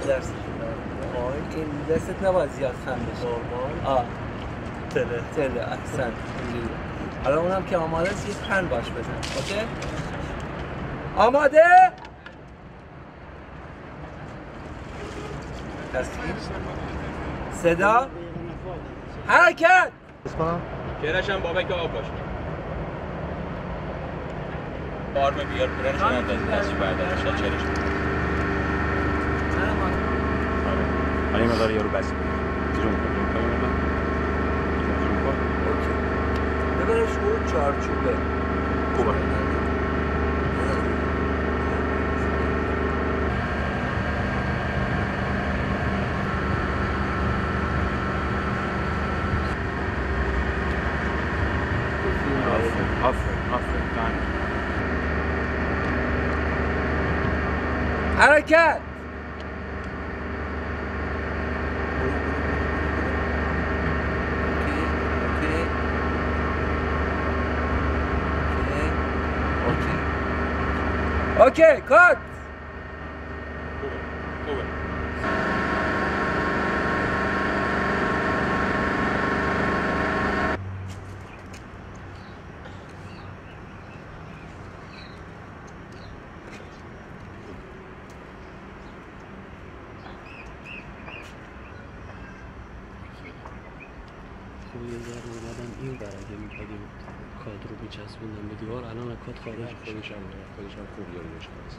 درست که دستت نباید زیاد خم بشه. نورمال تله احسن. حالا اونم که آماده است یه پن باش بزن. اوکی؟ آماده؟ تصویر صدا حرکت. کرش هم بابک آب باشه. بار بیار پرنش هم دست بردارش چرش. حالا این مقدار یارو بس. زوم کن. اوکی. ببرش اون چارچوبه. خوبه. آفرین. حرکت. اوکی کات. خوبه. یه ذره اومدم این بر اگه می‌خوایم کاد رو بچسبونم به دیوار الان کاد خارج خودشم خوب یاریش هست.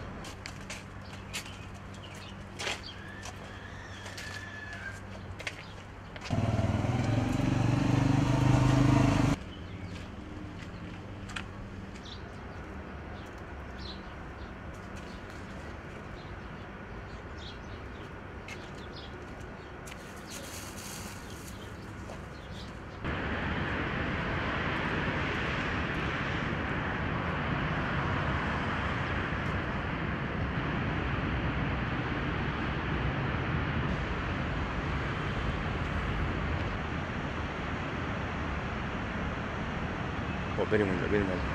بریم اونجا.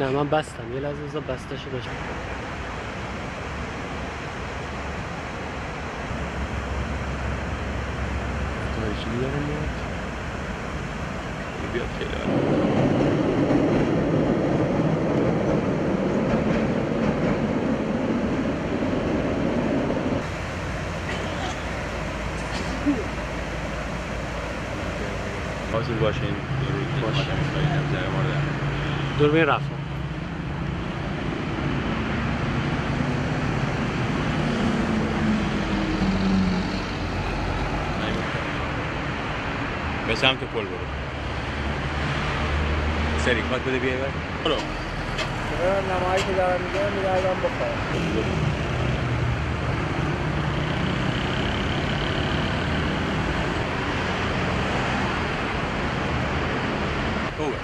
نه من بستم یه لحظه بذار بسته‌شو داشتم. چی بیارم بیاد خیلی حاضر باشین دوربین رفتم. به سمت پل برو. سری کات بده بیای برو. نمایی که دارم میگم میدردم بخورم. خوبه.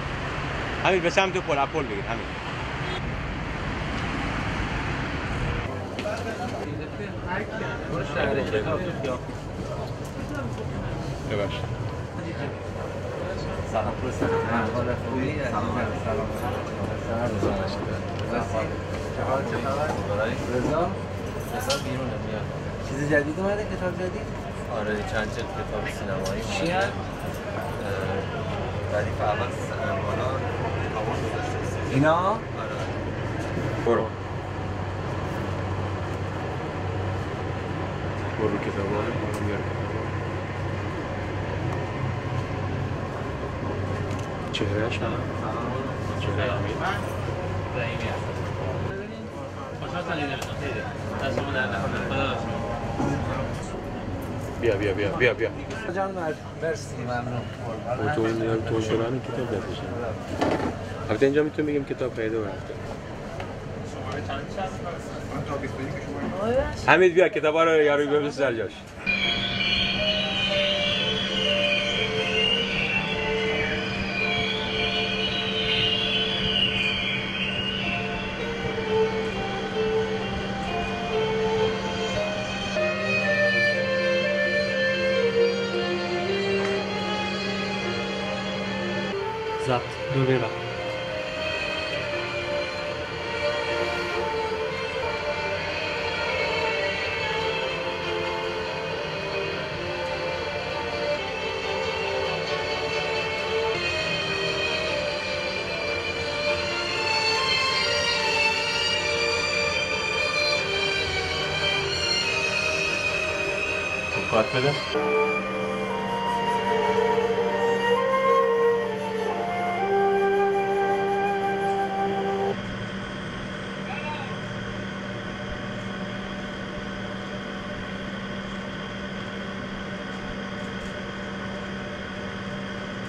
همین به سمت پل اپل بگیر همین. ببخش. سلام پرسید. حال خوبی؟ سلام. رضا؟ رضا بیرونه میاد. چیز جدید اومده؟ کتاب جدید؟ آره چند جلد کتاب سینمایی. چی هست؟ ردیف اول بالا آواز گذاشته. اینا؟ آره. برو کتابا رو بیار. چهرهش هم چهره امیر بیا جان مرسی ممنون. تو این تو شدن کتاب دستشن. البته اینجا میتونم بگیم کتاب خریده و رفته. حمید بیا کتابا رو یارو ببرس در جاش. ضبط دوربین رفت. کات بده